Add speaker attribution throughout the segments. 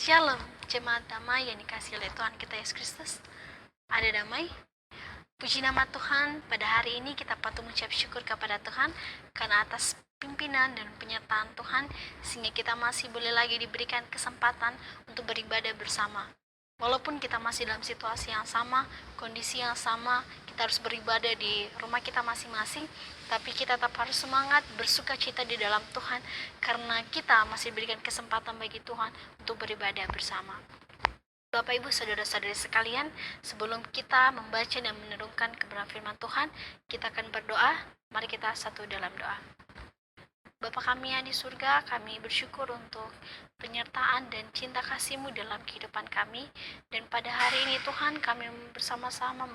Speaker 1: Shalom, jemaat damai yang dikasihi oleh Tuhan kita Yesus Kristus. Ada damai? Puji nama Tuhan, pada hari ini kita patut mengucap syukur kepada Tuhan karena atas pimpinan dan penyertaan Tuhan sehingga kita masih boleh lagi diberikan kesempatan untuk beribadah bersama. Walaupun kita masih dalam situasi yang sama, kondisi yang sama, kita harus beribadah di rumah kita masing-masing, tapi kita tetap harus semangat, bersuka cita di dalam Tuhan, karena kita masih diberikan kesempatan bagi Tuhan untuk beribadah bersama. Bapak Ibu Saudara-saudari sekalian, sebelum kita membaca dan merenungkan kebenaran firman Tuhan, kita akan berdoa. Mari kita satu dalam doa. Bapa kami yang di surga, kami bersyukur untuk penyertaan dan cinta kasih-Mu dalam kehidupan kami. Dan pada hari ini Tuhan, kami bersama-sama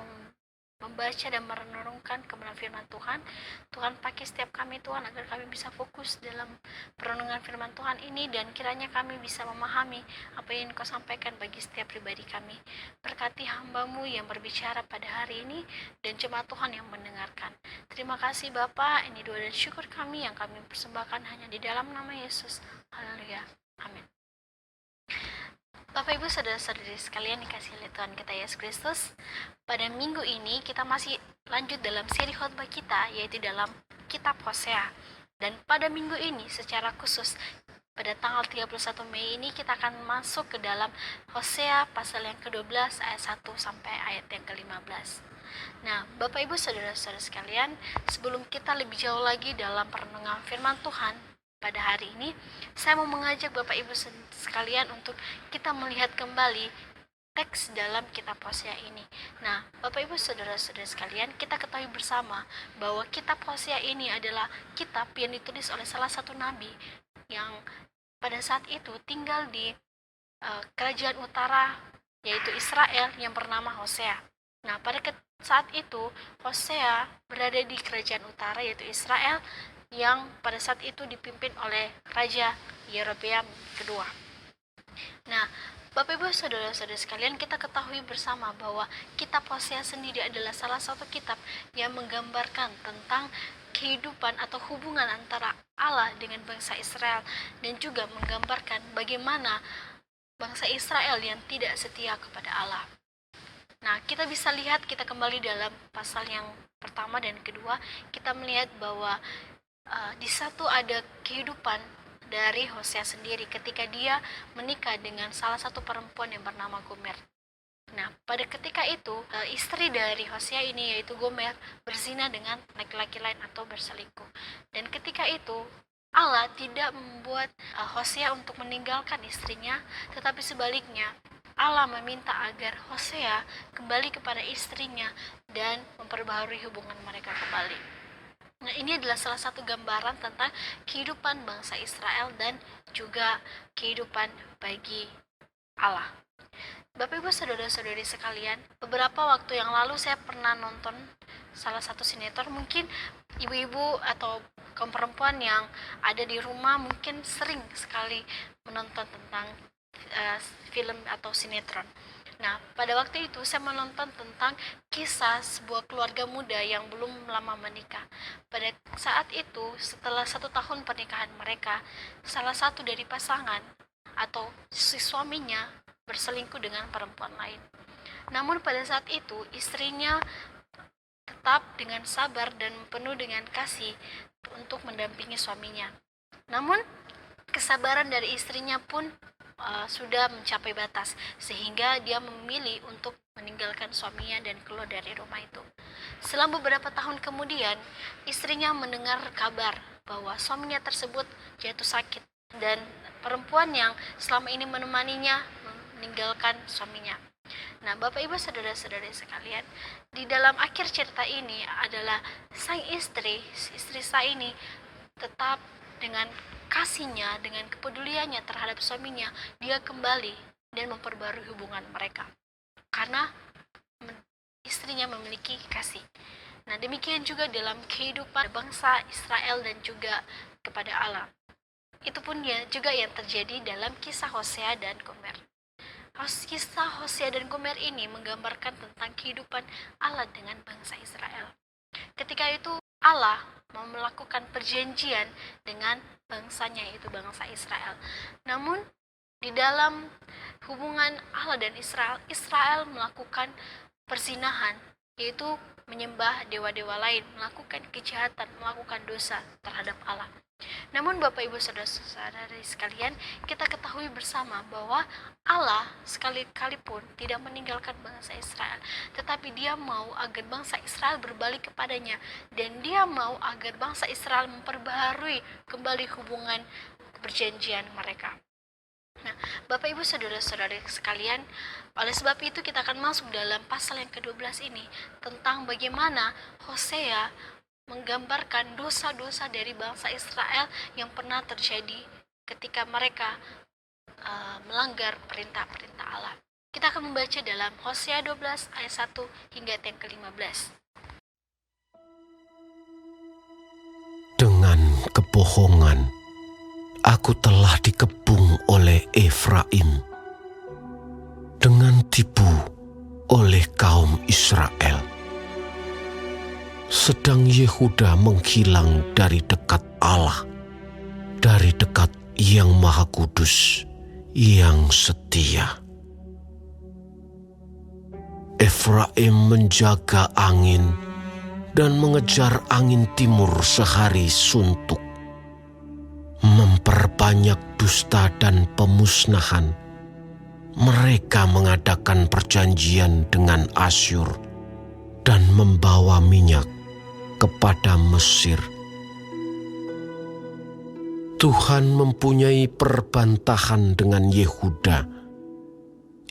Speaker 1: membaca dan merenungkan kebenaran firman Tuhan. Tuhan pakai setiap kami Tuhan agar kami bisa fokus dalam perenungan firman Tuhan ini, dan kiranya kami bisa memahami apa yang Kau sampaikan bagi setiap pribadi kami. Berkati hamba-Mu yang berbicara pada hari ini dan jemaat Tuhan yang mendengarkan. Terima kasih Bapa, ini doa dan syukur kami yang kami persembahkan hanya di dalam nama Yesus. Haleluya. Amin. Bapak Ibu Saudara-saudari sekalian dikasihi oleh Tuhan kita Yesus Kristus, pada minggu ini kita masih lanjut dalam seri khotbah kita, yaitu dalam kitab Hosea. Dan pada minggu ini secara khusus pada tanggal 31 Mei ini kita akan masuk ke dalam Hosea pasal yang ke-12 ayat 1 sampai ayat yang ke-15. Nah, Bapak Ibu Saudara-saudara sekalian, sebelum kita lebih jauh lagi dalam perenungan firman Tuhan pada hari ini, saya mau mengajak Bapak Ibu sekalian untuk kita melihat kembali teks dalam kitab Hosea ini. Nah, Bapak Ibu Saudara-saudara sekalian, kita ketahui bersama bahwa kitab Hosea ini adalah kitab yang ditulis oleh salah satu nabi yang pada saat itu tinggal di kerajaan utara, yaitu Israel, yang bernama Hosea. Nah, pada saat itu Hosea berada di kerajaan utara, yaitu Israel, yang pada saat itu dipimpin oleh Raja Yerobeam kedua. Nah, Bapak Ibu Saudara-saudara sekalian, kita ketahui bersama bahwa kitab Hosea sendiri adalah salah satu kitab yang menggambarkan tentang kehidupan atau hubungan antara Allah dengan bangsa Israel, dan juga menggambarkan bagaimana bangsa Israel yang tidak setia kepada Allah. Nah, kita bisa lihat, kita kembali dalam pasal yang pertama dan kedua, kita melihat bahwa di satu ada kehidupan dari Hosea sendiri ketika dia menikah dengan salah satu perempuan yang bernama Gomer. Nah, pada ketika itu istri dari Hosea ini, yaitu Gomer, berzina dengan laki-laki lain atau berselingkuh. Dan ketika itu Allah tidak membuat Hosea untuk meninggalkan istrinya, tetapi sebaliknya Allah meminta agar Hosea kembali kepada istrinya dan memperbaharui hubungan mereka kembali. Nah, ini adalah salah satu gambaran tentang kehidupan bangsa Israel dan juga kehidupan bagi Allah. Bapak Ibu Saudara-saudari sekalian, beberapa waktu yang lalu saya pernah nonton salah satu sinetron. Mungkin ibu-ibu atau kaum perempuan yang ada di rumah mungkin sering sekali menonton tentang film atau sinetron. Nah, pada waktu itu saya menonton tentang kisah sebuah keluarga muda yang belum lama menikah. Pada saat itu, setelah 1 tahun pernikahan mereka, salah satu dari pasangan atau si suaminya berselingkuh dengan perempuan lain. Namun pada saat itu, istrinya tetap dengan sabar dan penuh dengan kasih untuk mendampingi suaminya. Namun, kesabaran dari istrinya pun sudah mencapai batas, sehingga dia memilih untuk meninggalkan suaminya dan keluar dari rumah itu. Setelah beberapa tahun kemudian, istrinya mendengar kabar bahwa suaminya tersebut jatuh sakit, dan perempuan yang selama ini menemaninya meninggalkan suaminya. Nah, Bapak Ibu Saudara-saudari sekalian, di dalam akhir cerita ini adalah sang istri saya ini tetap dengan kasihnya, dengan kepeduliannya terhadap suaminya, dia kembali dan memperbarui hubungan mereka karena istrinya memiliki kasih. Nah, demikian juga dalam kehidupan bangsa Israel dan juga kepada Allah. Itu pun juga yang terjadi dalam kisah Hosea dan Gomer. Kisah Hosea dan Gomer ini menggambarkan tentang kehidupan Allah dengan bangsa Israel. Ketika itu Allah mau melakukan perjanjian dengan bangsanya, yaitu bangsa Israel. Namun Di dalam hubungan Allah dan Israel, Israel melakukan perzinahan, yaitu menyembah dewa-dewa lain, melakukan kejahatan, melakukan dosa terhadap Allah. Namun Bapak Ibu Saudara-saudari sekalian, kita ketahui bersama bahwa Allah sekali-kalipun tidak meninggalkan bangsa Israel, tetapi Dia mau agar bangsa Israel berbalik kepadanya, dan Dia mau agar bangsa Israel memperbaharui kembali hubungan perjanjian mereka. Nah, Bapak Ibu Saudara-saudari sekalian, oleh sebab itu kita akan masuk dalam pasal yang ke-12 ini tentang bagaimana Hosea menggambarkan dosa-dosa dari bangsa Israel yang pernah terjadi ketika mereka melanggar perintah-perintah Allah. Kita akan membaca dalam Hosea 12 ayat 1 hingga yang ke-15.
Speaker 2: Dengan kebohongan, aku telah dikepung oleh Efraim, dengan tipu oleh kaum Israel. Sedang Yehuda menghilang dari dekat Allah, dari dekat Yang Maha Kudus, yang setia. Efraim menjaga angin dan mengejar angin timur sehari suntuk, memperbanyak dusta dan pemusnahan. Mereka mengadakan perjanjian dengan Asyur dan membawa minyak kepada Mesir. Tuhan mempunyai perbantahan dengan Yehuda.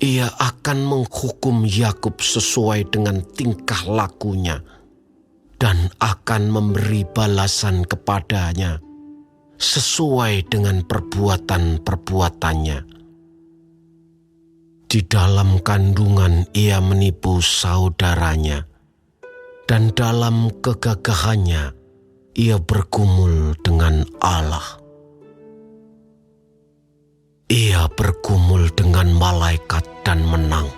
Speaker 2: Ia akan menghukum Yakub sesuai dengan tingkah lakunya dan akan memberi balasan kepadanya sesuai dengan perbuatan-perbuatannya. Di dalam kandungan ia menipu saudaranya, dan dalam kegagahannya ia bergumul dengan Allah. Ia bergumul dengan malaikat dan menang.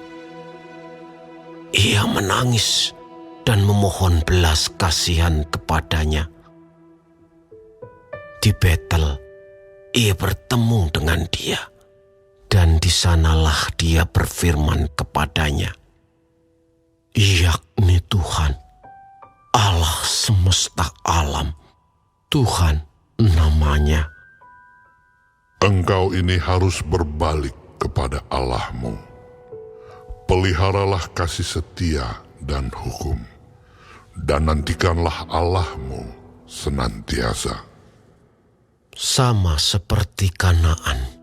Speaker 2: Ia menangis dan memohon belas kasihan kepadanya. Di Betel ia bertemu dengan dia, dan di sanalah dia berfirman kepadanya, yakni Tuhan, Allah semesta alam, Tuhan namanya.
Speaker 3: Engkau ini harus berbalik kepada Allahmu. Peliharalah kasih setia dan hukum, dan nantikanlah Allahmu senantiasa.
Speaker 2: Sama seperti Kanaan,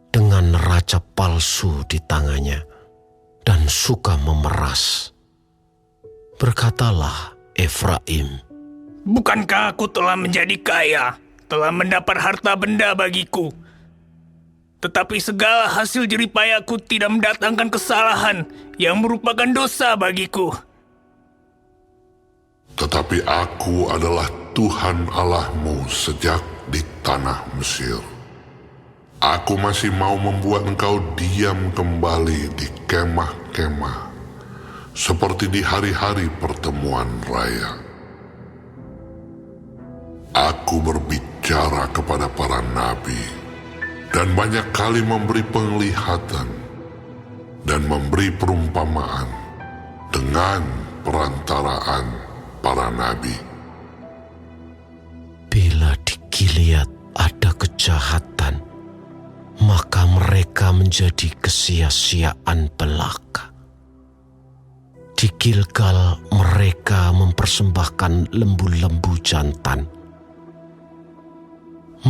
Speaker 2: dengan raja palsu di tangannya, dan suka memeras. Berkatalah Efraim,
Speaker 4: bukankah aku telah menjadi kaya, telah mendapat harta benda bagiku? Tetapi segala hasil jeripayaku tidak mendatangkan kesalahan yang merupakan dosa bagiku.
Speaker 3: Tetapi aku adalah Tuhan Allahmu sejak di tanah Mesir. Aku masih mau membuat engkau diam kembali di kemah-kemah, seperti di hari-hari pertemuan raya. Aku berbicara kepada para nabi, dan banyak kali memberi penglihatan, dan memberi perumpamaan dengan perantaraan para nabi.
Speaker 2: bila di Gilead ada kejahatan, maka mereka menjadi kesia-siaan belaka. Di Gilgal mereka mempersembahkan lembu-lembu jantan,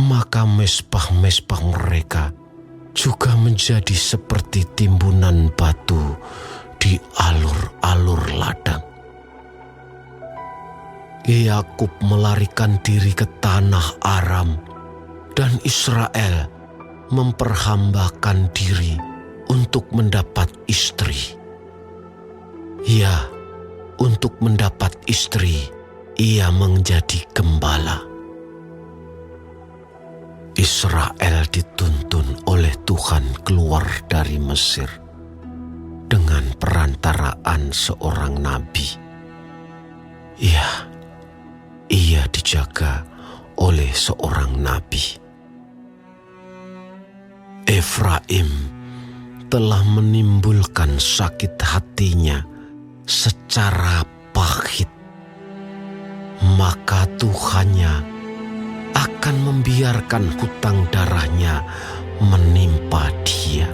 Speaker 2: maka mesbah-mesbah mereka juga menjadi seperti timbunan batu di alur-alur ladang. Yakub melarikan diri ke tanah Aram, dan Israel memperhambakan diri untuk mendapat istri. Ya, untuk mendapat istri, ia menjadi gembala. Israel dituntun oleh Tuhan keluar dari Mesir dengan perantaraan seorang nabi. Ya, ia dijaga oleh seorang nabi. Efraim telah menimbulkan sakit hatinya secara pahit, maka Tuhannya akan membiarkan hutang darahnya menimpa dia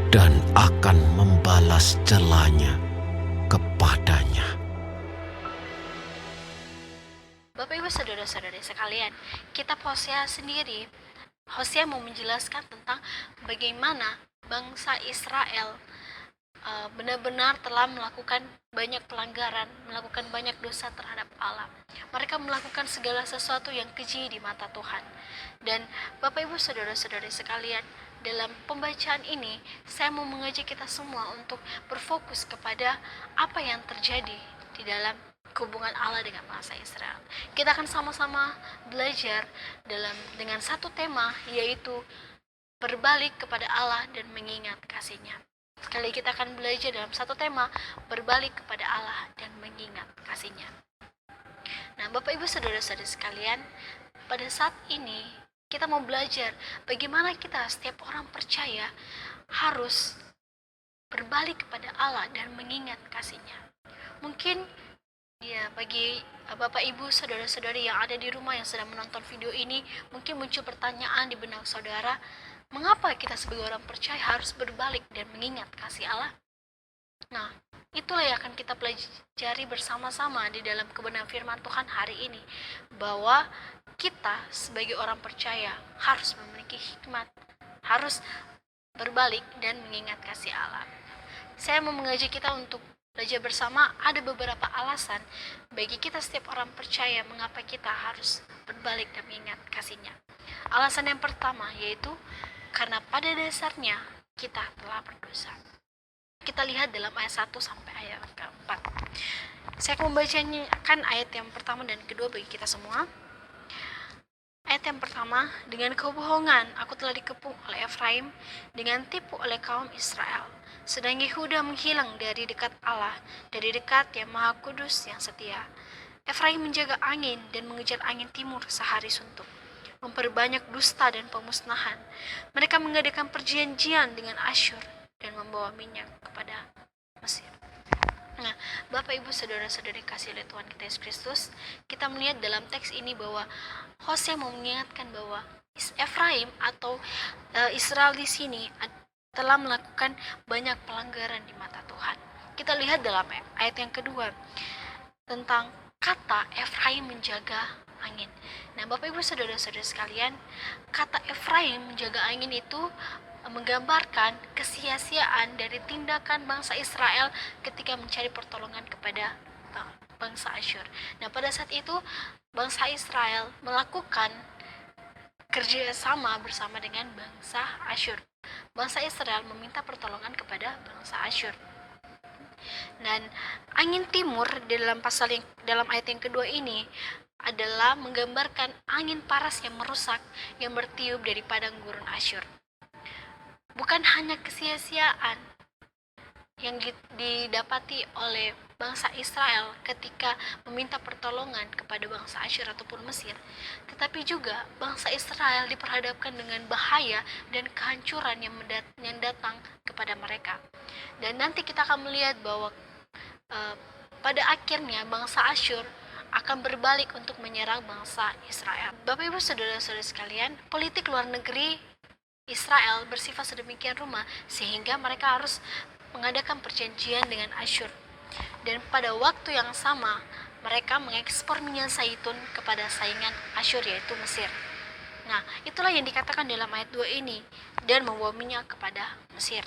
Speaker 2: dan akan membalas celanya kepadanya.
Speaker 1: Bapak Ibu saudara-saudari sekalian, kitab Hosea sendiri, Hosea mau menjelaskan tentang bagaimana bangsa Israel benar-benar telah melakukan banyak pelanggaran, melakukan banyak dosa terhadap Allah. Mereka melakukan segala sesuatu yang keji di mata Tuhan. Dan Bapak Ibu saudara-saudari sekalian, dalam pembacaan ini saya mau mengajak kita semua untuk berfokus kepada apa yang terjadi di dalam hubungan Allah dengan bangsa Israel. Kita akan sama-sama belajar dengan satu tema, yaitu berbalik kepada Allah dan mengingat kasih-Nya. Sekali kita akan belajar dalam satu tema, berbalik kepada Allah dan mengingat kasih-Nya. Nah, Bapak Ibu saudara-saudari sekalian, pada saat ini kita mau belajar bagaimana kita setiap orang percaya harus berbalik kepada Allah dan mengingat kasih-Nya. Mungkin ya, bagi Bapak Ibu saudara-saudari yang ada di rumah yang sedang menonton video ini, mungkin muncul pertanyaan di benak saudara, mengapa kita sebagai orang percaya harus berbalik dan mengingat kasih Allah? Nah, itulah yang akan kita pelajari bersama-sama di dalam kebenaran firman Tuhan hari ini, bahwa kita sebagai orang percaya harus memiliki hikmat, harus berbalik dan mengingat kasih Allah. Saya mau mengajak kita untuk belajar bersama. Ada beberapa alasan bagi kita setiap orang percaya mengapa kita harus berbalik dan mengingat kasih-Nya. Alasan yang pertama yaitu karena pada dasarnya kita telah berdosa. Kita lihat dalam ayat 1 sampai ayat ke-4. Saya akan membacakan ayat yang pertama dan kedua bagi kita semua. Ayat yang pertama, dengan kebohongan aku telah dikepung oleh Efraim, dengan tipu oleh kaum Israel. Sedang Yehuda menghilang dari dekat Allah, dari dekat yang Maha Kudus yang setia. Efraim menjaga angin dan mengejar angin timur sehari suntuk, memperbanyak dusta dan pemusnahan. Mereka mengadakan perjanjian dengan Asyur dan membawa minyak kepada Mesir. Nah, Bapak Ibu saudara-saudari kasih oleh Tuhan kita Yesus Kristus, kita melihat dalam teks ini bahwa Hosea mau mengingatkan bahwa Efraim atau Israel di sini telah melakukan banyak pelanggaran di mata Tuhan. Kita lihat dalam ayat yang kedua tentang kata Efraim menjaga angin. Nah, Bapak Ibu saudara-saudara sekalian, kata Efraim menjaga angin itu menggambarkan kesia-siaan dari tindakan bangsa Israel ketika mencari pertolongan kepada bangsa Asyur. Nah, pada saat itu bangsa Israel melakukan kerjasama bersama dengan bangsa Asyur. Bangsa Israel meminta pertolongan kepada bangsa Asyur. Dan angin timur dalam ayat yang kedua ini adalah menggambarkan angin paras yang merusak yang bertiup dari padang gurun Asyur. Bukan hanya kesia-siaan yang didapati oleh bangsa Israel ketika meminta pertolongan kepada bangsa Asyur ataupun Mesir, tetapi juga bangsa Israel diperhadapkan dengan bahaya dan kehancuran yang datang kepada mereka. Dan nanti kita akan melihat bahwa pada akhirnya bangsa Asyur akan berbalik untuk menyerang bangsa Israel. Bapak Ibu saudara-saudara sekalian, politik luar negeri Israel bersifat sedemikian rupa sehingga mereka harus mengadakan perjanjian dengan Asyur. Dan pada waktu yang sama, mereka mengekspor minyak zaitun kepada saingan Asyur yaitu Mesir. Nah, itulah yang dikatakan dalam ayat 2 ini, dan membawa minyak kepada Mesir.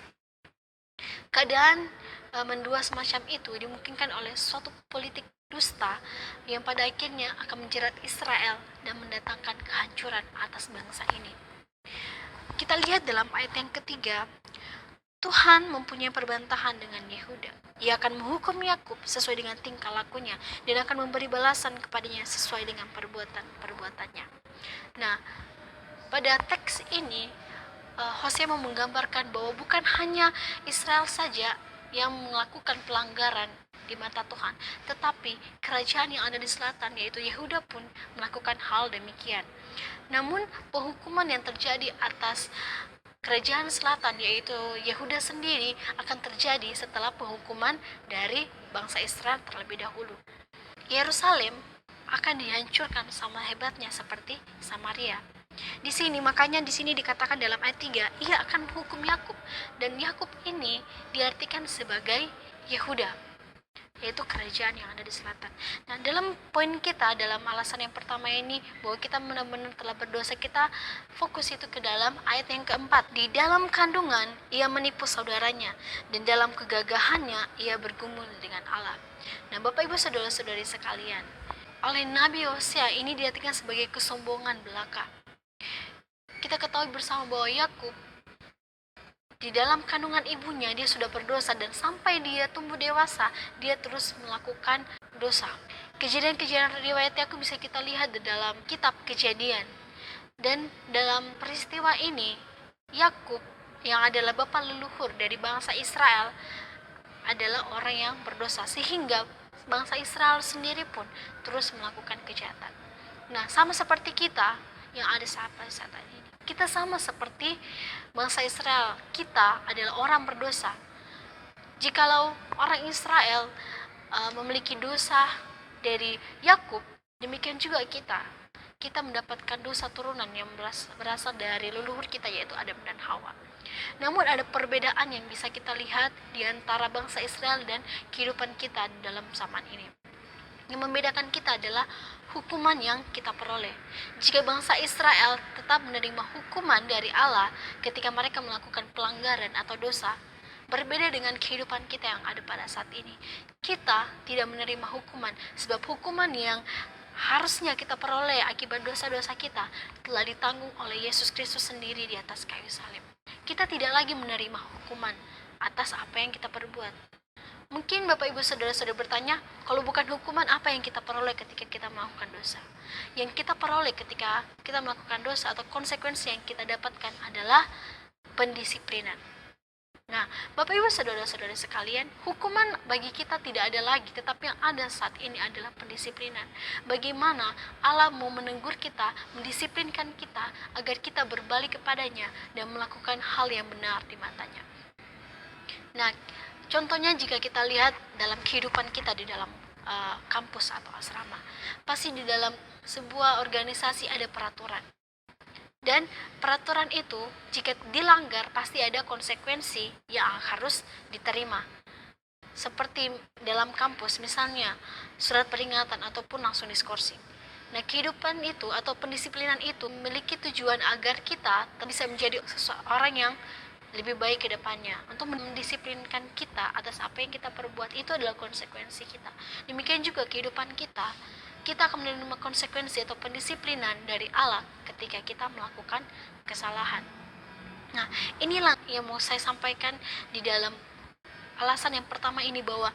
Speaker 1: Keadaan mendua semacam itu dimungkinkan oleh suatu politik dusta yang pada akhirnya akan menjerat Israel dan mendatangkan kehancuran atas bangsa ini. Kita lihat dalam ayat yang ketiga, Tuhan mempunyai perbantahan dengan Yehuda. Ia akan menghukum Yakub sesuai dengan tingkah lakunya dan akan memberi balasan kepadanya sesuai dengan perbuatannya. Nah, pada teks ini Hosea mau menggambarkan bahwa bukan hanya Israel saja yang melakukan pelanggaran di mata Tuhan, tetapi kerajaan yang ada di selatan yaitu Yehuda pun melakukan hal demikian. Namun penghukuman yang terjadi atas kerajaan selatan yaitu Yehuda sendiri akan terjadi setelah penghukuman dari bangsa Israel terlebih dahulu. Yerusalem akan dihancurkan sama hebatnya seperti Samaria. Makanya di sini dikatakan dalam ayat 3, ia akan menghukum Yakub, dan Yakub ini diartikan sebagai Yehuda, yaitu kerajaan yang ada di selatan. Nah, dalam poin kita, dalam alasan yang pertama ini, bahwa kita benar-benar telah berdosa, kita fokus itu ke dalam ayat yang keempat. Di dalam kandungan, ia menipu saudaranya, dan dalam kegagahannya, ia bergumul dengan Allah. Nah, Bapak Ibu Saudara-saudari sekalian, oleh Nabi Hosea ini diartikan sebagai kesombongan belaka. Kita ketahui bersama bahwa Yakub di dalam kandungan ibunya dia sudah berdosa, dan sampai dia tumbuh dewasa dia terus melakukan dosa. Kejadian-kejadian riwayat Yakub bisa kita lihat di dalam kitab Kejadian. Dan dalam peristiwa ini Yakub yang adalah bapa leluhur dari bangsa Israel adalah orang yang berdosa, sehingga bangsa Israel sendiri pun terus melakukan kejahatan. Nah, sama seperti kita yang ada saat ini. Kita sama seperti bangsa Israel, kita adalah orang berdosa. Jikalau orang Israel memiliki dosa dari Yakub, demikian juga kita mendapatkan dosa turunan yang berasal dari leluhur kita, yaitu Adam dan Hawa. Namun ada perbedaan yang bisa kita lihat di antara bangsa Israel dan kehidupan kita dalam zaman ini. Yang membedakan kita adalah hukuman yang kita peroleh. Jika bangsa Israel tetap menerima hukuman dari Allah ketika mereka melakukan pelanggaran atau dosa, berbeda dengan kehidupan kita yang ada pada saat ini. Kita tidak menerima hukuman, sebab hukuman yang harusnya kita peroleh akibat dosa-dosa kita telah ditanggung oleh Yesus Kristus sendiri di atas kayu salib. Kita tidak lagi menerima hukuman atas apa yang kita perbuat. Mungkin Bapak Ibu Saudara-saudara bertanya, kalau bukan hukuman, apa yang kita peroleh ketika kita melakukan dosa? Yang kita peroleh ketika kita melakukan dosa atau konsekuensi yang kita dapatkan adalah pendisiplinan. Nah, Bapak Ibu Saudara-saudara sekalian, hukuman bagi kita tidak ada lagi, tetapi yang ada saat ini adalah pendisiplinan. Bagaimana Allah mau menegur kita, mendisiplinkan kita agar kita berbalik kepadanya dan melakukan hal yang benar di matanya. Nah, contohnya jika kita lihat dalam kehidupan kita di dalam kampus atau asrama, pasti di dalam sebuah organisasi ada peraturan. Dan peraturan itu jika dilanggar pasti ada konsekuensi yang harus diterima. Seperti dalam kampus misalnya surat peringatan ataupun langsung diskorsing. Nah, kehidupan itu atau pendisiplinan itu memiliki tujuan agar kita bisa menjadi seseorang yang lebih baik ke depannya. Untuk mendisiplinkan kita atas apa yang kita perbuat, itu adalah konsekuensi kita. Demikian juga kehidupan kita akan menerima konsekuensi atau pendisiplinan dari Allah ketika kita melakukan kesalahan. Nah, inilah yang mau saya sampaikan di dalam alasan yang pertama ini, bahwa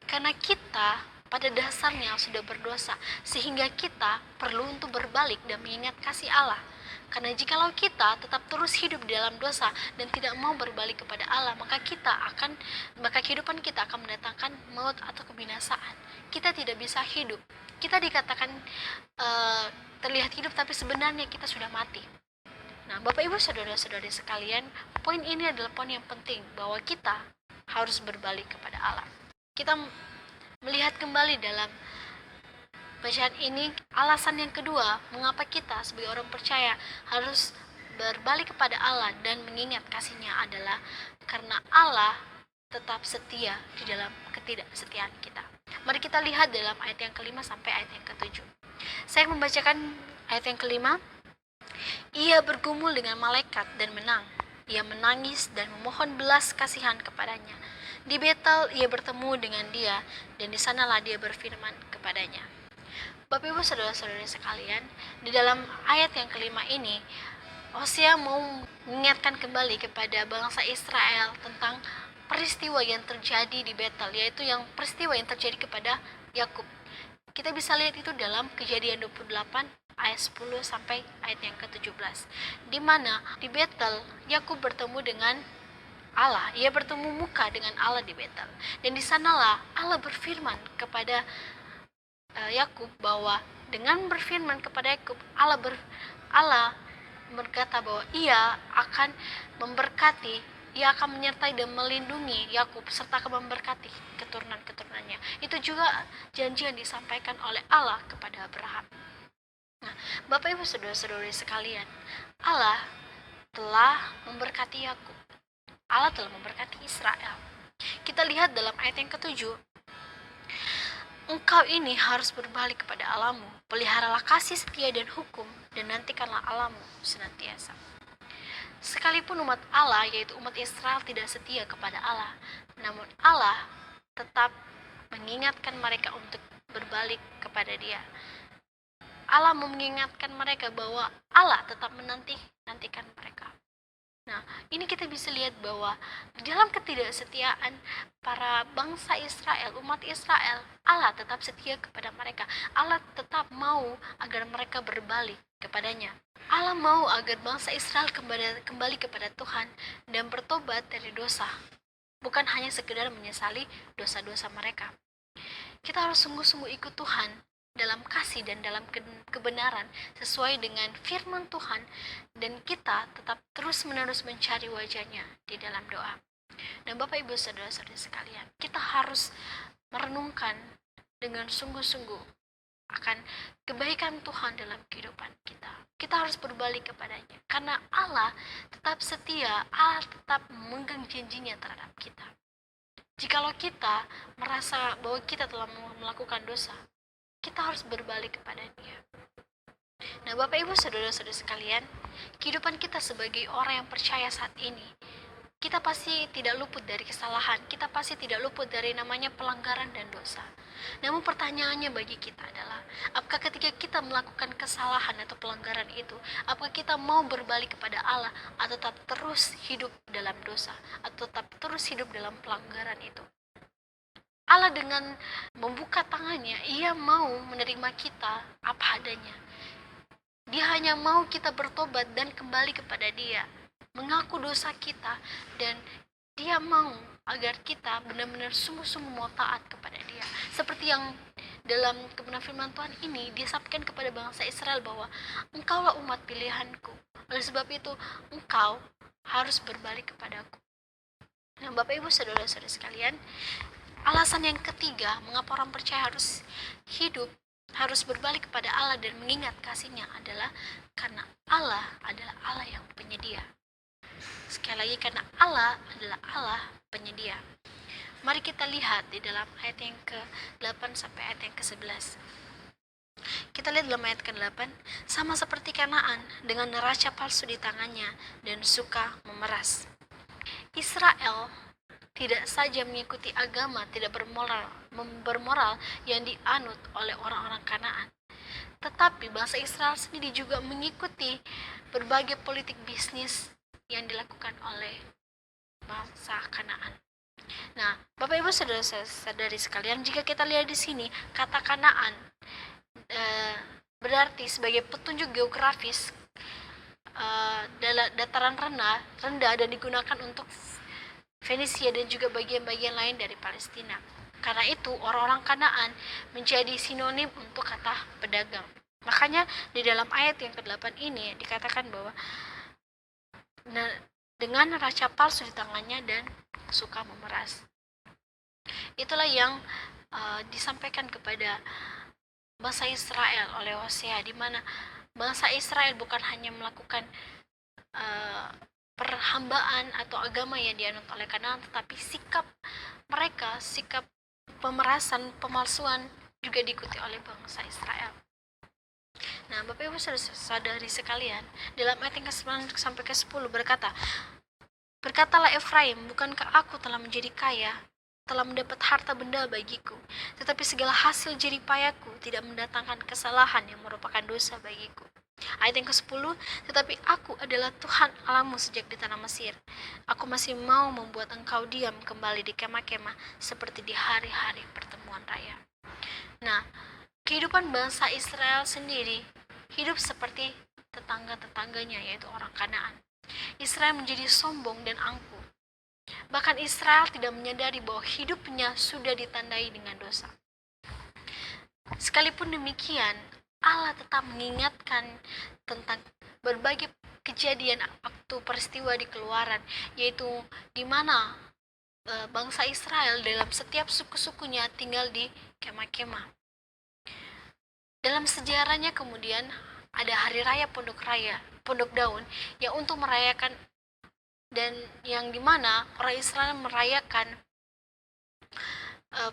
Speaker 1: karena kita pada dasarnya sudah berdosa, sehingga kita perlu untuk berbalik dan mengingat kasih Allah. Karena jikalau kita tetap terus hidup di dalam dosa dan tidak mau berbalik kepada Allah, maka kehidupan kita akan mendatangkan maut atau kebinasaan. Kita tidak bisa hidup. Kita dikatakan terlihat hidup, tapi sebenarnya kita sudah mati. Nah, Bapak Ibu Saudara-saudari sekalian, poin ini adalah poin yang penting, bahwa kita harus berbalik kepada Allah. Kita melihat kembali dalam bacaan ini, alasan yang kedua mengapa kita sebagai orang percaya harus berbalik kepada Allah dan mengingat kasih-Nya adalah karena Allah tetap setia di dalam ketidaksetiaan kita. Mari kita lihat dalam ayat yang kelima sampai ayat yang ketujuh. Saya membacakan ayat yang kelima. Ia bergumul dengan malaikat dan menang. Ia menangis dan memohon belas kasihan kepadanya. Di Betel ia bertemu dengan dia, dan di sanalah dia berfirman kepadanya. Bapak Ibu Saudara-saudari sekalian, di dalam ayat yang kelima ini, Hosea mau mengingatkan kembali kepada bangsa Israel tentang peristiwa yang terjadi di Betel, yaitu yang peristiwa yang terjadi kepada Yakub. Kita bisa lihat itu dalam Kejadian 28 ayat 10 sampai ayat yang ke-17, di mana di Betel Yakub bertemu dengan Allah. Ia bertemu muka dengan Allah di Betel, dan di sanalah Allah berfirman kepada Yakub, bahwa dengan berfirman kepada Yakub, Allah berkata bahwa ia akan memberkati, ia akan menyertai dan melindungi Yakub serta akan memberkati keturunan-keturunannya. Itu juga janji yang disampaikan oleh Allah kepada Abraham. Nah, Bapak Ibu Saudara-saudari sekalian, Allah telah memberkati Yakub. Allah telah memberkati Israel. Kita lihat dalam ayat yang ketujuh, engkau ini harus berbalik kepada Allahmu, peliharalah kasih setia dan hukum, dan nantikanlah Allahmu senantiasa. Sekalipun umat Allah, yaitu umat Israel, tidak setia kepada Allah, namun Allah tetap mengingatkan mereka untuk berbalik kepada Dia. Allah mengingatkan mereka bahwa Allah tetap menantikan mereka. Nah, ini kita bisa lihat bahwa di dalam ketidaksetiaan para bangsa Israel, umat Israel, Allah tetap setia kepada mereka. Allah tetap mau agar mereka berbalik kepadanya. Allah mau agar bangsa Israel kembali kepada Tuhan dan bertobat dari dosa. Bukan hanya sekedar menyesali dosa-dosa mereka. Kita harus sungguh-sungguh ikut Tuhan dalam kasih dan dalam kebenaran sesuai dengan firman Tuhan, dan kita tetap terus-menerus mencari wajahnya di dalam doa. Dan Bapak Ibu Saudara-saudari sekalian, kita harus merenungkan dengan sungguh-sungguh akan kebaikan Tuhan dalam kehidupan kita. Kita harus berbalik kepadanya, karena Allah tetap setia, Allah tetap memegang janjinya terhadap kita. Jikalau kita merasa bahwa kita telah melakukan dosa, kita harus berbalik kepada Dia. Nah, Bapak Ibu Saudara-saudari sekalian, kehidupan kita sebagai orang yang percaya saat ini, kita pasti tidak luput dari kesalahan, kita pasti tidak luput dari namanya pelanggaran dan dosa. Namun pertanyaannya bagi kita adalah, apakah ketika kita melakukan kesalahan atau pelanggaran itu, apakah kita mau berbalik kepada Allah atau tetap terus hidup dalam dosa, atau tetap terus hidup dalam pelanggaran itu? Allah dengan membuka tangannya, Ia mau menerima kita apa adanya. Dia hanya mau kita bertobat dan kembali kepada Dia, mengaku dosa kita, dan Dia mau agar kita benar-benar sungguh-sungguh mau taat kepada Dia. Seperti yang dalam kebenaran firman Tuhan ini disampaikan kepada bangsa Israel bahwa engkaulah umat pilihanku, oleh sebab itu engkau harus berbalik kepadaku. Nah, Bapak Ibu Saudara-saudari sekalian, alasan yang ketiga mengapa orang percaya harus hidup, harus berbalik kepada Allah dan mengingat kasih-Nya adalah karena Allah adalah Allah yang penyedia. Sekali lagi, karena Allah adalah Allah penyedia. Mari kita lihat di dalam ayat yang ke-8 sampai ayat yang ke-11. Kita lihat dalam ayat ke-8, sama seperti Kanaan dengan neraca palsu di tangannya dan suka memeras. Israel tidak saja mengikuti agama tidak bermoral yang dianut oleh orang-orang Kanaan, tetapi bangsa Israel sendiri juga mengikuti berbagai politik bisnis yang dilakukan oleh bangsa Kanaan. Nah, Bapak Ibu saudara-saudari sekalian, jika kita lihat di sini, kata Kanaan berarti sebagai petunjuk geografis dataran rendah dan digunakan untuk Fenisia dan juga bagian-bagian lain dari Palestina. Karena itu orang-orang Kanaan menjadi sinonim untuk kata pedagang. Makanya di dalam ayat yang ke-8 ini dikatakan bahwa dengan neraca palsu di tangannya dan suka memeras. Itulah yang disampaikan kepada bangsa Israel oleh Hosea, di mana bangsa Israel bukan hanya melakukan perhambaan atau agama yang dianut oleh Kanaan, tetapi sikap mereka, sikap pemerasan, pemalsuan juga diikuti oleh bangsa Israel. Nah, Bapak Ibu saudari sekalian, dalam ayat yang ke-9 sampai ke-10 berkatalah Efraim, bukankah aku telah menjadi kaya, telah mendapat harta benda bagiku, tetapi segala hasil jerih payahku tidak mendatangkan kesalahan yang merupakan dosa bagiku. Ayat yang ke-10, tetapi aku adalah Tuhan Allahmu sejak di tanah Mesir. Aku masih mau membuat engkau diam kembali di kemah-kemah seperti di hari-hari pertemuan raya. Nah, kehidupan bangsa Israel sendiri hidup seperti tetangga-tetangganya, yaitu orang Kanaan. Israel menjadi sombong dan angkuh. Bahkan Israel tidak menyadari bahwa hidupnya sudah ditandai dengan dosa. Sekalipun demikian, Allah tetap mengingatkan tentang berbagai kejadian waktu peristiwa di Keluaran, yaitu di mana bangsa Israel dalam setiap suku-sukunya tinggal di kemah-kemah. Dalam sejarahnya kemudian ada hari raya Pondok Daun yang untuk merayakan, dan yang dimana orang Israel merayakan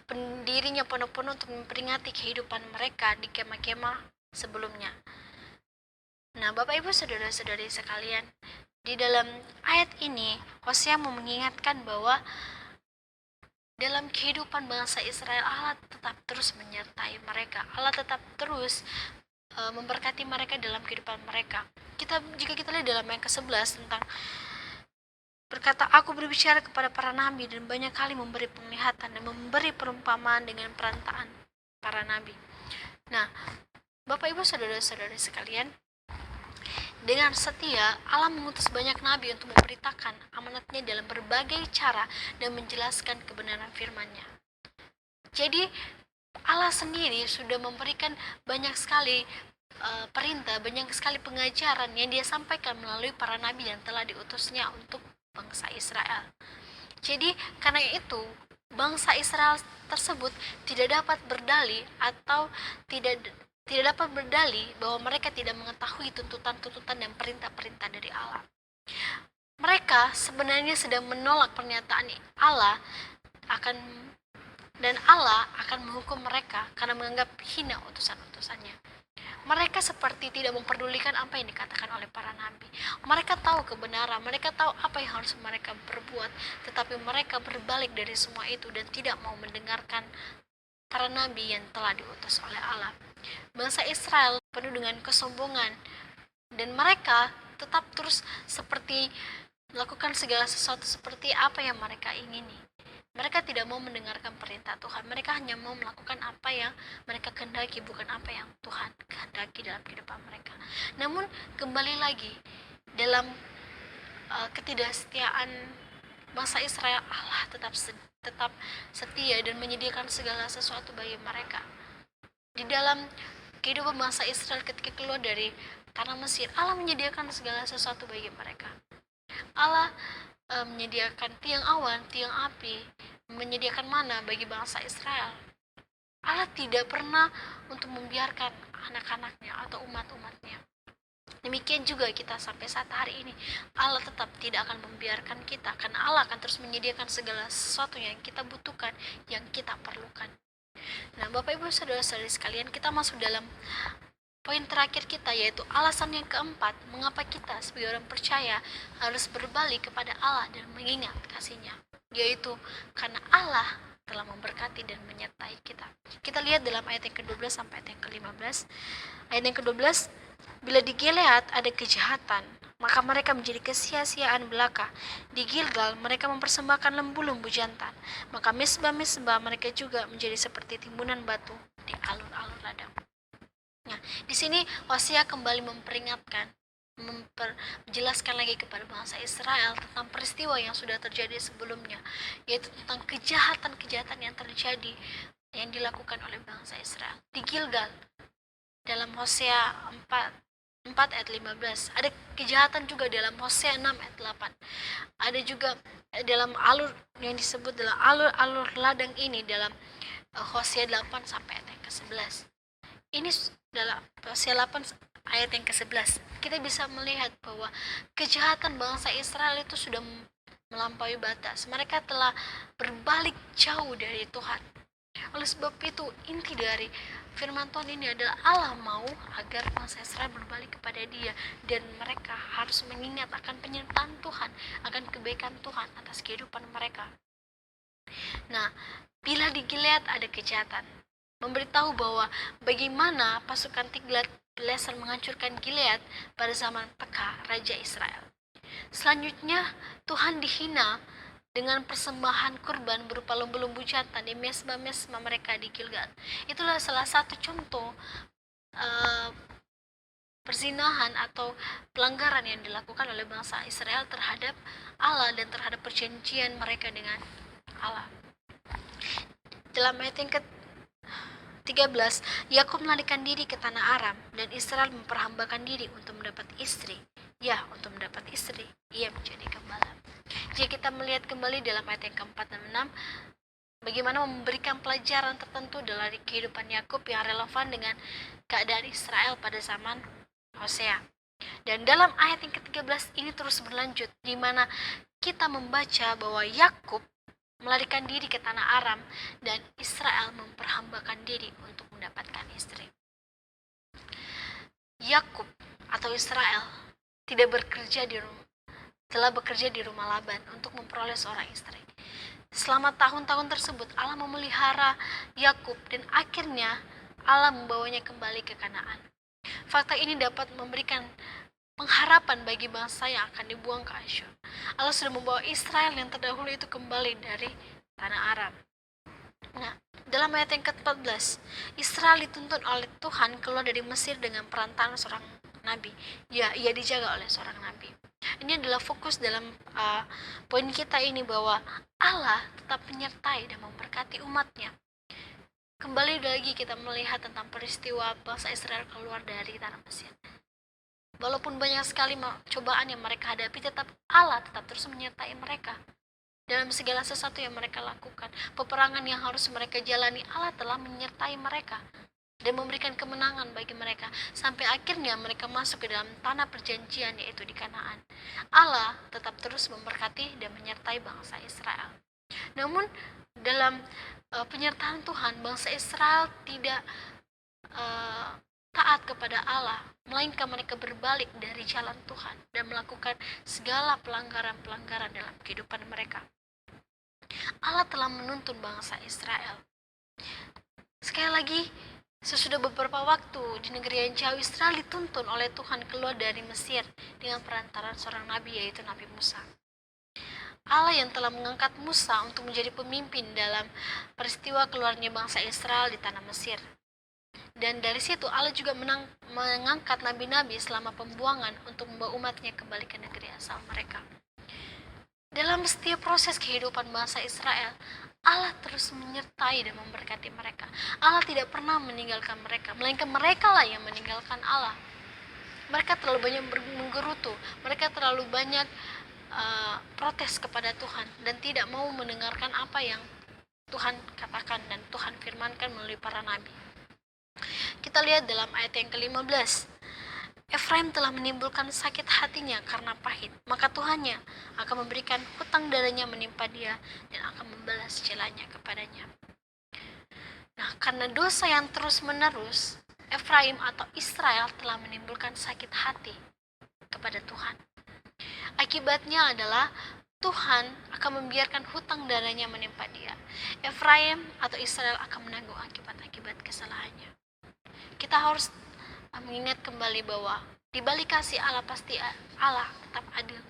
Speaker 1: pendirinya pondok-pondok untuk memperingati kehidupan mereka di kemah-kemah sebelumnya. Nah, Bapak Ibu saudara-saudari sekalian, di dalam ayat ini Hosea mau mengingatkan bahwa dalam kehidupan bangsa Israel, Allah tetap terus menyertai mereka. Allah tetap terus memberkati mereka dalam kehidupan mereka. Jika kita lihat dalam ayat ke-11 tentang berkata, aku berbicara kepada para nabi dan banyak kali memberi penglihatan dan memberi perumpamaan dengan perantaraan para nabi. Nah, Bapak Ibu saudara-saudari sekalian, dengan setia Allah mengutus banyak nabi untuk memberitakan amanatnya dalam berbagai cara dan menjelaskan kebenaran firman-Nya. Jadi Allah sendiri sudah memberikan banyak sekali perintah, banyak sekali pengajaran yang Dia sampaikan melalui para nabi yang telah diutusnya untuk bangsa Israel. Jadi karena itu bangsa Israel tersebut tidak dapat berdalih atau tidak dapat berdalih bahwa mereka tidak mengetahui tuntutan-tuntutan dan perintah-perintah dari Allah. Mereka sebenarnya sedang menolak pernyataan Allah dan Allah akan menghukum mereka karena menganggap hina utusan-utusannya. Mereka seperti tidak memperdulikan apa yang dikatakan oleh para nabi. Mereka tahu kebenaran, mereka tahu apa yang harus mereka perbuat, tetapi mereka berbalik dari semua itu dan tidak mau mendengarkan para nabi yang telah diutus oleh Allah. Bangsa Israel penuh dengan kesombongan dan mereka tetap terus seperti melakukan segala sesuatu seperti apa yang mereka ingini. Mereka tidak mau mendengarkan perintah Tuhan. Mereka hanya mau melakukan apa yang mereka kehendaki, bukan apa yang Tuhan kehendaki dalam kehidupan mereka. Namun kembali lagi dalam ketidaksetiaan bangsa Israel, Allah tetap setia dan menyediakan segala sesuatu bagi mereka. Di dalam kehidupan bangsa Israel ketika keluar dari tanah Mesir, Allah menyediakan segala sesuatu bagi mereka. Allah menyediakan tiang awan, tiang api, menyediakan mana bagi bangsa Israel. Allah tidak pernah untuk membiarkan anak-anaknya atau umat-umatnya. Demikian juga kita sampai saat hari ini. Allah tetap tidak akan membiarkan kita, karena Allah akan terus menyediakan segala sesuatu yang kita butuhkan, yang kita perlukan. Nah, Bapak Ibu saudara-saudari sekalian, kita masuk dalam poin terakhir kita, yaitu alasan yang keempat mengapa kita sebagai orang percaya harus berbalik kepada Allah dan mengingat kasih-Nya, yaitu karena Allah telah memberkati dan menyertai kita. Kita lihat dalam ayat yang ke-12 sampai ayat yang ke-15. Ayat yang ke-12, bila di Gilead ada kejahatan, maka mereka menjadi kesia-siaan belaka. Di Gilgal mereka mempersembahkan lembu-lembu jantan, maka misbah-misbah mereka juga menjadi seperti timbunan batu di alur-alur ladang. Nah, di sini Hosea kembali memperingatkan, menjelaskan lagi kepada bangsa Israel tentang peristiwa yang sudah terjadi sebelumnya, yaitu tentang kejahatan-kejahatan yang terjadi yang dilakukan oleh bangsa Israel di Gilgal. Dalam Hosea 4 ayat 15, ada kejahatan juga dalam Hosea 6 ayat 8. Ada juga dalam alur yang disebut dalam alur-alur ladang ini dalam Hosea 8 sampai ayat yang ke-11. Ini dalam Hosea 8 ayat yang ke-11. Kita bisa melihat bahwa kejahatan bangsa Israel itu sudah melampaui batas. Mereka telah berbalik jauh dari Tuhan. Oleh sebab itu, inti dari firman Tuhan ini adalah Allah mau agar bangsa Israel berbalik kepada Dia, dan mereka harus mengingat akan penyertaan Tuhan, akan kebaikan Tuhan atas kehidupan mereka. Nah, bila di Gilead ada kejahatan, memberitahu bahwa bagaimana pasukan Tiglat-Pileser menghancurkan Gilead pada zaman Pekah, Raja Israel. Selanjutnya, Tuhan dihina dengan persembahan kurban berupa lembu-lembu jantan di mesbah-mesbah mereka di Gilgal. Itulah salah satu contoh perzinahan atau pelanggaran yang dilakukan oleh bangsa Israel terhadap Allah dan terhadap perjanjian mereka dengan Allah. Dalam ayat yang 13, Yakub melarikan diri ke tanah Aram dan Israel memperhambakan diri untuk mendapat istri. Ya, untuk mendapat istri, ia menjadi gembala. Jika kita melihat kembali dalam ayat yang keempat dan 6, bagaimana memberikan pelajaran tertentu dari kehidupan Yakub yang relevan dengan keadaan Israel pada zaman Hosea. Dan dalam ayat yang ke-13 ini terus berlanjut, di mana kita membaca bahwa Yakub melarikan diri ke tanah Aram dan Israel memperhambakan diri untuk mendapatkan istri. Yakub atau Israel telah bekerja di rumah Laban untuk memperoleh seorang istri. Selama tahun-tahun tersebut Allah memelihara Yakub dan akhirnya Allah membawanya kembali ke Kanaan. Fakta ini dapat memberikan pengharapan bagi bangsa yang akan dibuang ke Asyur. Allah sudah membawa Israel yang terdahulu itu kembali dari tanah Aram. Nah, dalam ayat yang ke-14, Israel dituntun oleh Tuhan keluar dari Mesir dengan perantaraan seorang nabi. Ya, ia dijaga oleh seorang nabi. Ini adalah fokus dalam poin kita ini, bahwa Allah tetap menyertai dan memberkati umatnya. Kembali lagi kita melihat tentang peristiwa bangsa Israel keluar dari tanah Mesir. Walaupun banyak sekali cobaan yang mereka hadapi, Allah tetap terus menyertai mereka. Dalam segala sesuatu yang mereka lakukan, peperangan yang harus mereka jalani, Allah telah menyertai mereka dan memberikan kemenangan bagi mereka sampai akhirnya mereka masuk ke dalam tanah perjanjian, yaitu di Kanaan. Allah tetap terus memberkati dan menyertai bangsa Israel. Namun dalam penyertaan Tuhan, bangsa Israel tidak taat kepada Allah, melainkan mereka berbalik dari jalan Tuhan dan melakukan segala pelanggaran-pelanggaran dalam kehidupan mereka. Allah telah menuntun bangsa Israel. Sekali lagi, sesudah beberapa waktu di negeri yang jauh, Israel dituntun oleh Tuhan keluar dari Mesir dengan perantaraan seorang nabi, yaitu Nabi Musa. Allah yang telah mengangkat Musa untuk menjadi pemimpin dalam peristiwa keluarnya bangsa Israel di tanah Mesir. Dan dari situ Allah juga mengangkat nabi-nabi selama pembuangan untuk membawa umatnya kembali ke negeri asal mereka. Dalam setiap proses kehidupan bangsa Israel, Allah terus menyertai dan memberkati mereka. Allah tidak pernah meninggalkan mereka, melainkan mereka lah yang meninggalkan Allah. Mereka terlalu banyak menggerutu, mereka terlalu banyak protes kepada Tuhan dan tidak mau mendengarkan apa yang Tuhan katakan dan Tuhan firmankan melalui para nabi. Kita lihat dalam ayat yang ke-15, Efraim telah menimbulkan sakit hatinya karena pahit, maka Tuhannya akan memberikan hutang darahnya menimpa dia dan akan membalas celanya kepadanya. Nah, karena dosa yang terus-menerus, Efraim atau Israel telah menimbulkan sakit hati kepada Tuhan. Akibatnya adalah Tuhan akan membiarkan hutang darahnya menimpa dia. Efraim atau Israel akan menanggung akibat-akibat kesalahannya. Kita harus mengingat kembali bahwa di balik kasih Allah pasti Allah tetap adil.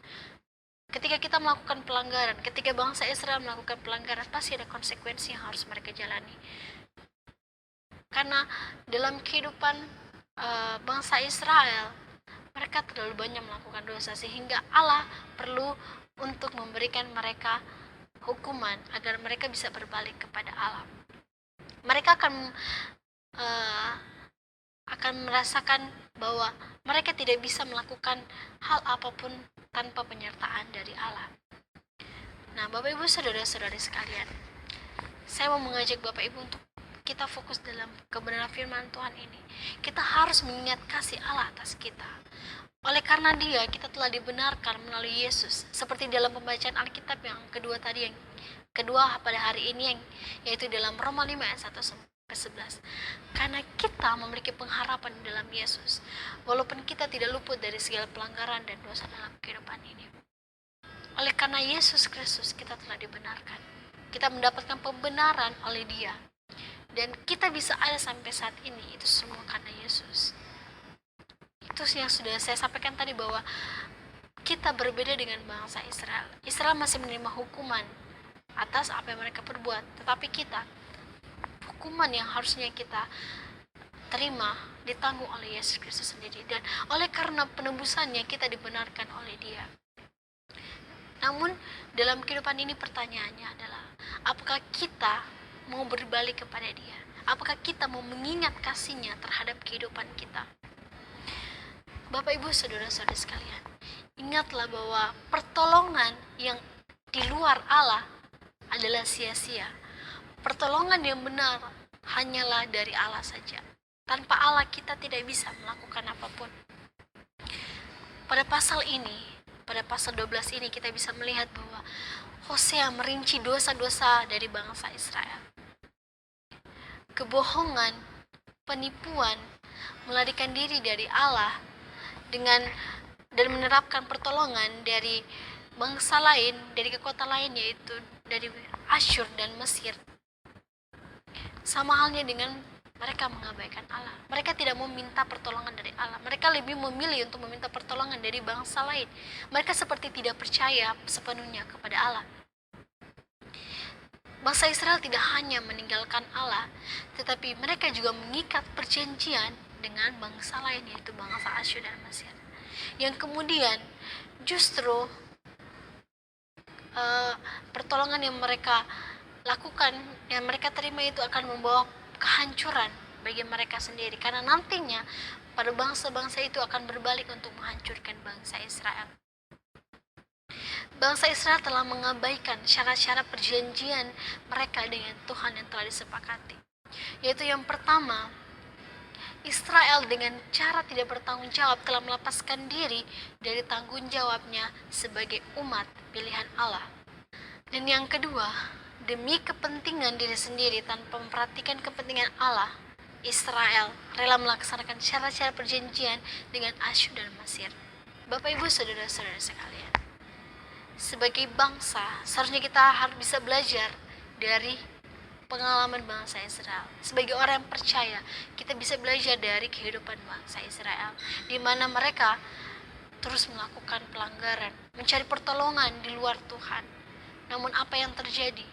Speaker 1: Ketika kita melakukan pelanggaran, ketika bangsa Israel melakukan pelanggaran, pasti ada konsekuensi yang harus mereka jalani. Karena dalam kehidupan bangsa Israel, mereka terlalu banyak melakukan dosa sehingga Allah perlu untuk memberikan mereka hukuman agar mereka bisa berbalik kepada Allah. Mereka akan merasakan bahwa mereka tidak bisa melakukan hal apapun tanpa penyertaan dari Allah. Nah, Bapak Ibu saudara-saudari sekalian, saya mau mengajak Bapak Ibu untuk kita fokus dalam kebenaran firman Tuhan ini. Kita harus mengingat kasih Allah atas kita. Oleh karena Dia, kita telah dibenarkan melalui Yesus. Seperti dalam pembacaan Alkitab yang kedua tadi, yang kedua pada hari ini, yaitu dalam Roma 5 ayat 1 ke-11. Karena kita memiliki pengharapan di dalam Yesus, walaupun kita tidak luput dari segala pelanggaran dan dosa dalam kehidupan ini. Oleh karena Yesus Kristus, kita telah dibenarkan. Kita mendapatkan pembenaran oleh Dia. Dan kita bisa ada sampai saat ini, itu semua karena Yesus. Itu yang sudah saya sampaikan tadi, bahwa kita berbeda dengan bangsa Israel. Israel masih menerima hukuman atas apa yang mereka perbuat, tetapi kita, hukuman yang harusnya kita terima ditanggung oleh Yesus Kristus sendiri, dan oleh karena penebusannya kita dibenarkan oleh Dia. Namun dalam kehidupan ini pertanyaannya adalah, apakah kita mau berbalik kepada Dia? Apakah kita mau mengingat kasih-Nya terhadap kehidupan kita? Bapak Ibu saudara-saudara sekalian, ingatlah bahwa pertolongan yang di luar Allah adalah sia-sia. Pertolongan yang benar hanyalah dari Allah saja. Tanpa Allah kita tidak bisa melakukan apapun. Pada pasal 12 ini kita bisa melihat bahwa Hosea merinci dosa-dosa dari bangsa Israel. Kebohongan, penipuan, melarikan diri dari Allah dan menerapkan pertolongan dari bangsa lain, dari kekuatan lain, yaitu dari Asyur dan Mesir. Sama halnya dengan mereka mengabaikan Allah. Mereka tidak mau minta pertolongan dari Allah. Mereka lebih memilih untuk meminta pertolongan dari bangsa lain. Mereka seperti tidak percaya sepenuhnya kepada Allah. Bangsa Israel tidak hanya meninggalkan Allah, tetapi mereka juga mengikat perjanjian dengan bangsa lain, yaitu bangsa Asyur dan Mesir. Yang kemudian justru pertolongan yang mereka lakukan, yang mereka terima itu akan membawa kehancuran bagi mereka sendiri, karena nantinya pada bangsa-bangsa itu akan berbalik untuk menghancurkan bangsa Israel. Bangsa Israel telah mengabaikan syarat-syarat perjanjian mereka dengan Tuhan yang telah disepakati, yaitu yang pertama, Israel dengan cara tidak bertanggung jawab telah melepaskan diri dari tanggung jawabnya sebagai umat pilihan Allah. Dan yang kedua, demi kepentingan diri sendiri tanpa memperhatikan kepentingan Allah, Israel rela melaksanakan syarat-syarat perjanjian dengan Asyur dan Mesir. Bapak Ibu saudara-saudara sekalian, sebagai bangsa seharusnya kita harus bisa belajar dari pengalaman bangsa Israel. Sebagai orang yang percaya, kita bisa belajar dari kehidupan bangsa Israel, di mana mereka terus melakukan pelanggaran, mencari pertolongan di luar Tuhan. Namun apa yang terjadi?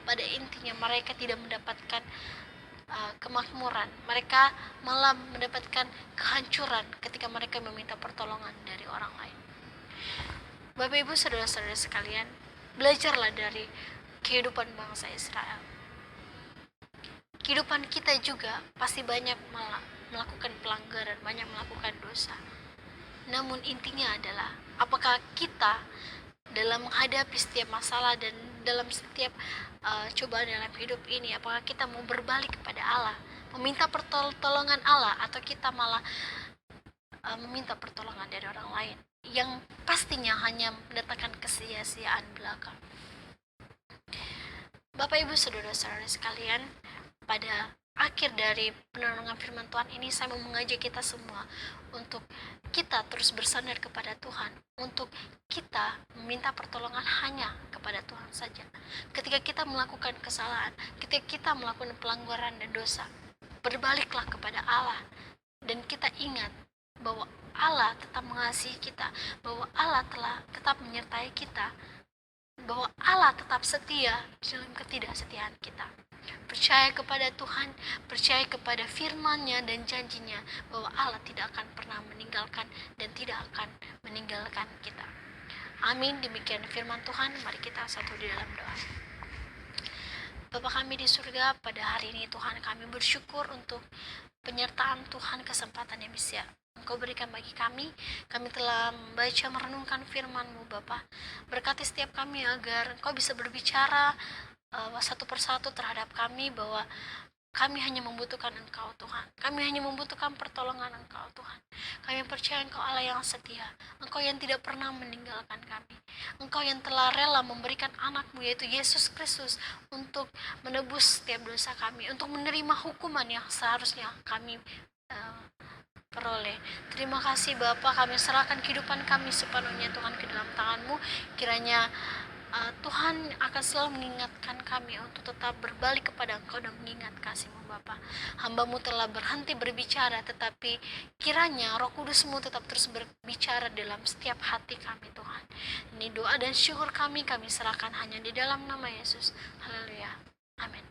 Speaker 1: Pada intinya mereka tidak mendapatkan kemakmuran. Mereka malah mendapatkan kehancuran ketika mereka meminta pertolongan dari orang lain. Bapak Ibu saudara-saudara sekalian, belajarlah dari kehidupan bangsa Israel. Kehidupan kita juga pasti banyak melakukan pelanggaran, banyak melakukan dosa. Namun intinya adalah, apakah kita dalam menghadapi setiap masalah dan dalam setiap cobaan dalam hidup ini, apakah kita mau berbalik kepada Allah, meminta pertolongan Allah, atau kita malah meminta pertolongan dari orang lain yang pastinya hanya mendatangkan kesia-siaan belaka. Bapak Ibu saudara-saudara sekalian, pada akhir dari perenungan firman Tuhan ini, saya mau mengajak kita semua untuk kita terus bersandar kepada Tuhan, untuk kita meminta pertolongan hanya kepada Tuhan saja. Ketika kita melakukan kesalahan, ketika kita melakukan pelanggaran dan dosa, berbaliklah kepada Allah, dan kita ingat bahwa Allah tetap mengasihi kita, bahwa Allah telah tetap menyertai kita, bahwa Allah tetap setia dalam ketidaksetiaan kita. Percaya kepada Tuhan, percaya kepada firman-Nya dan janjinya bahwa Allah tidak akan pernah meninggalkan dan tidak akan meninggalkan kita. Amin. Demikian firman Tuhan. Mari kita satu di dalam doa. Bapa kami di surga, pada hari ini Tuhan, kami bersyukur untuk penyertaan Tuhan, kesempatan yang bisa Engkau berikan bagi kami. Kami telah membaca merenungkan firman-Mu Bapa. Berkati setiap kami agar Engkau bisa berbicara satu persatu terhadap kami, bahwa kami hanya membutuhkan Engkau Tuhan. Kami hanya membutuhkan pertolongan Engkau Tuhan. Kami percaya Engkau Allah yang setia, Engkau yang tidak pernah meninggalkan kami, Engkau yang telah rela memberikan anak-Mu yaitu Yesus Kristus untuk menebus setiap dosa kami, untuk menerima hukuman yang seharusnya kami peroleh. Terima kasih Bapa, kami serahkan kehidupan kami sepenuhnya Tuhan ke dalam tangan-Mu. Kiranya Tuhan akan selalu mengingatkan kami untuk tetap berbalik kepada Engkau dan mengingat kasih-Mu Bapa. Hamba-Mu telah berhenti berbicara, tetapi kiranya Roh Kudus-Mu tetap terus berbicara dalam setiap hati kami Tuhan. Ini doa dan syukur kami serahkan hanya di dalam nama Yesus. Haleluya. Amin.